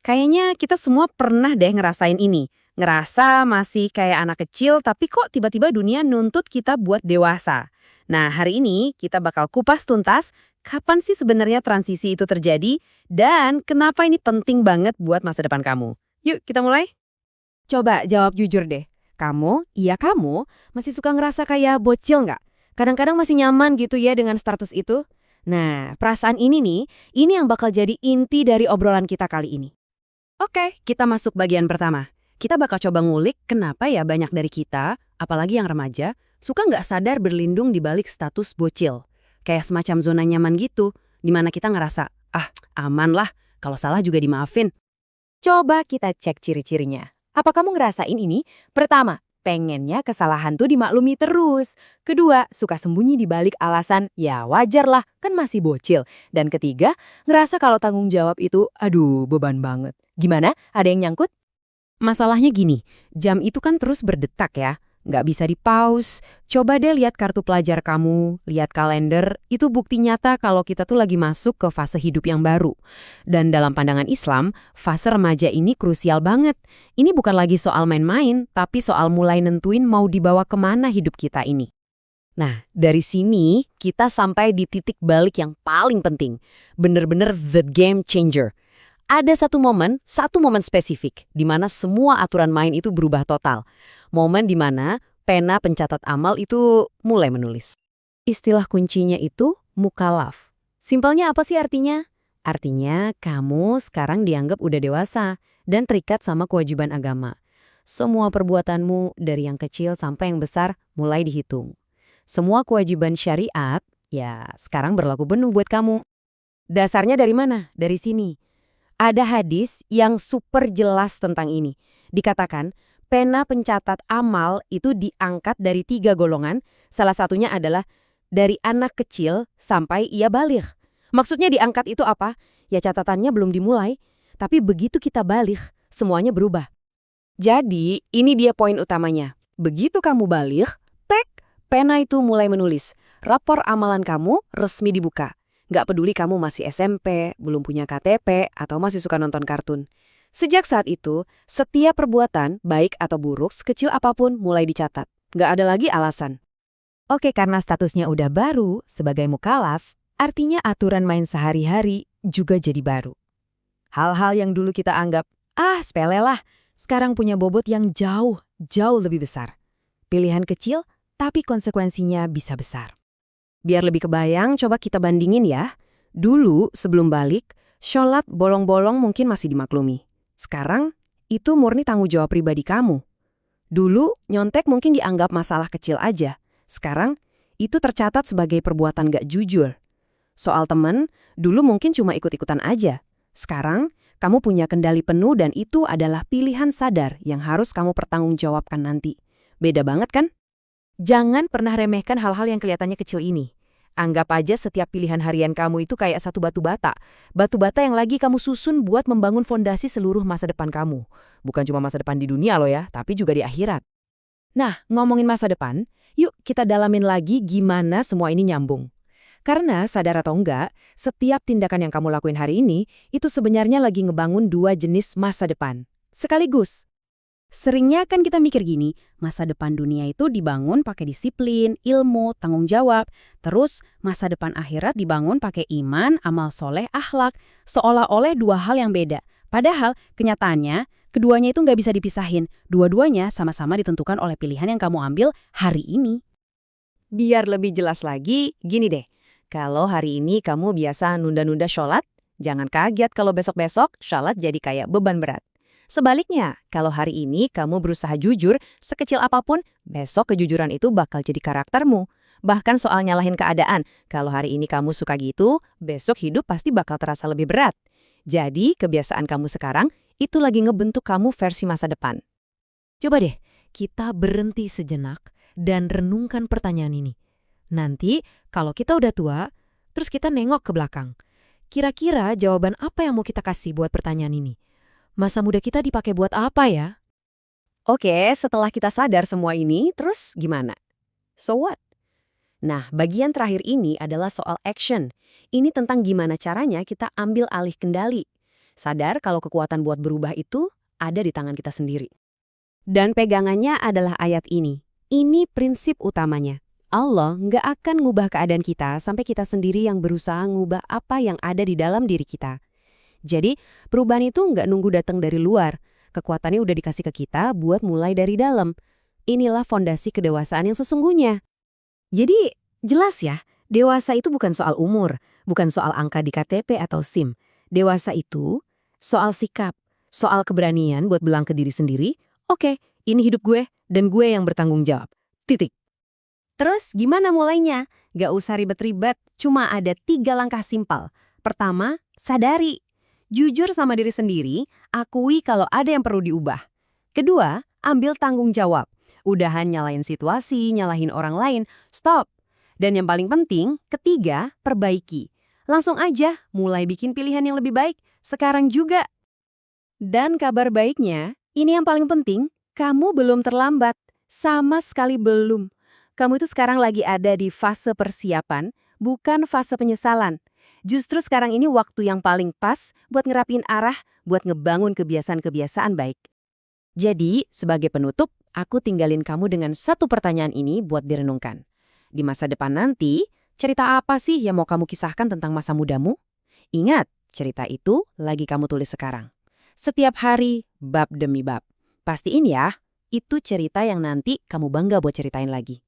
Kayaknya kita semua pernah deh ngerasain ini. Ngerasa masih kayak anak kecil, tapi kok tiba-tiba dunia nuntut kita buat dewasa. Nah, hari ini kita bakal kupas tuntas kapan sih sebenarnya transisi itu terjadi dan kenapa ini penting banget buat masa depan kamu. Yuk, kita mulai. Coba jawab jujur deh. Kamu, masih suka ngerasa kayak bocil nggak? Kadang-kadang masih nyaman gitu ya dengan status itu? Nah, perasaan ini nih, ini yang bakal jadi inti dari obrolan kita kali ini. Oke, kita masuk bagian pertama. Kita bakal coba ngulik kenapa ya banyak dari kita, apalagi yang remaja, suka nggak sadar berlindung di balik status bocil. Kayak semacam zona nyaman gitu, di mana kita ngerasa, aman lah, kalau salah juga dimaafin. Coba kita cek ciri-cirinya. Apa kamu ngerasain ini? Pertama, pengennya kesalahan tuh dimaklumi terus. Kedua, suka sembunyi di balik alasan, ya wajar lah, kan masih bocil. Dan ketiga, ngerasa kalau tanggung jawab itu, aduh, beban banget. Gimana? Ada yang nyangkut? Masalahnya gini, jam itu kan terus berdetak ya. Nggak bisa di-pause. Coba deh lihat kartu pelajar kamu, lihat kalender, itu bukti nyata kalau kita tuh lagi masuk ke fase hidup yang baru. Dan dalam pandangan Islam, fase remaja ini krusial banget. Ini bukan lagi soal main-main, tapi soal mulai nentuin mau dibawa kemana hidup kita ini. Nah, dari sini kita sampai di titik balik yang paling penting. Bener-bener the game changer. Ada satu momen spesifik di mana semua aturan main itu berubah total. Momen di mana pena pencatat amal itu mulai menulis. Istilah kuncinya itu mukalaf. Simpelnya apa sih artinya? Artinya kamu sekarang dianggap udah dewasa dan terikat sama kewajiban agama. Semua perbuatanmu dari yang kecil sampai yang besar mulai dihitung. Semua kewajiban syariat, ya sekarang berlaku penuh buat kamu. Dasarnya dari mana? Dari sini. Ada hadis yang super jelas tentang ini. Dikatakan, pena pencatat amal itu diangkat dari 3 golongan, salah satunya adalah dari anak kecil sampai ia baligh. Maksudnya diangkat itu apa? Ya catatannya belum dimulai, tapi begitu kita baligh, semuanya berubah. Jadi, ini dia poin utamanya. Begitu kamu baligh, tek, pena itu mulai menulis. Rapor amalan kamu resmi dibuka. Nggak peduli kamu masih SMP, belum punya KTP, atau masih suka nonton kartun. Sejak saat itu, setiap perbuatan, baik atau buruk, sekecil apapun mulai dicatat. Nggak ada lagi alasan. Oke, karena statusnya udah baru, sebagai mukalaf, artinya aturan main sehari-hari juga jadi baru. Hal-hal yang dulu kita anggap, sepele lah, sekarang punya bobot yang jauh, jauh lebih besar. Pilihan kecil, tapi konsekuensinya bisa besar. Biar lebih kebayang, coba kita bandingin ya. Dulu, sebelum balik, sholat bolong-bolong mungkin masih dimaklumi. Sekarang, itu murni tanggung jawab pribadi kamu. Dulu, nyontek mungkin dianggap masalah kecil aja. Sekarang, itu tercatat sebagai perbuatan gak jujur. Soal temen, dulu mungkin cuma ikut-ikutan aja. Sekarang, kamu punya kendali penuh dan itu adalah pilihan sadar yang harus kamu pertanggungjawabkan nanti. Beda banget kan? Jangan pernah remehkan hal-hal yang kelihatannya kecil ini. Anggap aja setiap pilihan harian kamu itu kayak satu batu bata. Batu bata yang lagi kamu susun buat membangun fondasi seluruh masa depan kamu. Bukan cuma masa depan di dunia loh ya, tapi juga di akhirat. Nah, ngomongin masa depan, yuk kita dalamin lagi gimana semua ini nyambung. Karena sadar atau enggak, setiap tindakan yang kamu lakuin hari ini, itu sebenarnya lagi ngebangun 2 jenis masa depan. Sekaligus. Seringnya kan kita mikir gini, masa depan dunia itu dibangun pakai disiplin, ilmu, tanggung jawab. Terus masa depan akhirat dibangun pakai iman, amal soleh, akhlak. Seolah-olah 2 hal yang beda. Padahal kenyataannya, keduanya itu nggak bisa dipisahin. Dua-duanya sama-sama ditentukan oleh pilihan yang kamu ambil hari ini. Biar lebih jelas lagi, gini deh. Kalau hari ini kamu biasa nunda-nunda sholat, jangan kaget kalau besok-besok sholat jadi kayak beban berat. Sebaliknya, kalau hari ini kamu berusaha jujur, sekecil apapun, besok kejujuran itu bakal jadi karaktermu. Bahkan soal nyalahin keadaan, kalau hari ini kamu suka gitu, besok hidup pasti bakal terasa lebih berat. Jadi, kebiasaan kamu sekarang, itu lagi ngebentuk kamu versi masa depan. Coba deh, kita berhenti sejenak dan renungkan pertanyaan ini. Nanti, kalau kita udah tua, terus kita nengok ke belakang. Kira-kira jawaban apa yang mau kita kasih buat pertanyaan ini? Masa muda kita dipakai buat apa ya? Oke, setelah kita sadar semua ini, terus gimana? So what? Nah, bagian terakhir ini adalah soal action. Ini tentang gimana caranya kita ambil alih kendali. Sadar kalau kekuatan buat berubah itu ada di tangan kita sendiri. Dan pegangannya adalah ayat ini. Ini prinsip utamanya. Allah nggak akan ngubah keadaan kita sampai kita sendiri yang berusaha ngubah apa yang ada di dalam diri kita. Jadi, perubahan itu nggak nunggu datang dari luar. Kekuatannya udah dikasih ke kita buat mulai dari dalam. Inilah fondasi kedewasaan yang sesungguhnya. Jadi, jelas ya, dewasa itu bukan soal umur, bukan soal angka di KTP atau SIM. Dewasa itu soal sikap, soal keberanian buat bilang ke diri sendiri, oke, ini hidup gue, dan gue yang bertanggung jawab. Titik. Terus gimana mulainya? Gak usah ribet-ribet, cuma ada 3 langkah simpel. Pertama, sadari. Jujur sama diri sendiri, akui kalau ada yang perlu diubah. Kedua, ambil tanggung jawab. Udahan nyalahin situasi, nyalahin orang lain, stop. Dan yang paling penting, ketiga, perbaiki. Langsung aja mulai bikin pilihan yang lebih baik, sekarang juga. Dan kabar baiknya, ini yang paling penting, kamu belum terlambat. Sama sekali belum. Kamu itu sekarang lagi ada di fase persiapan, bukan fase penyesalan. Justru sekarang ini waktu yang paling pas buat ngerapin arah, buat ngebangun kebiasaan-kebiasaan baik. Jadi, sebagai penutup, aku tinggalin kamu dengan satu pertanyaan ini buat direnungkan. Di masa depan nanti, cerita apa sih yang mau kamu kisahkan tentang masa mudamu? Ingat, cerita itu lagi kamu tulis sekarang. Setiap hari, bab demi bab. Pastiin ya, itu cerita yang nanti kamu bangga buat ceritain lagi.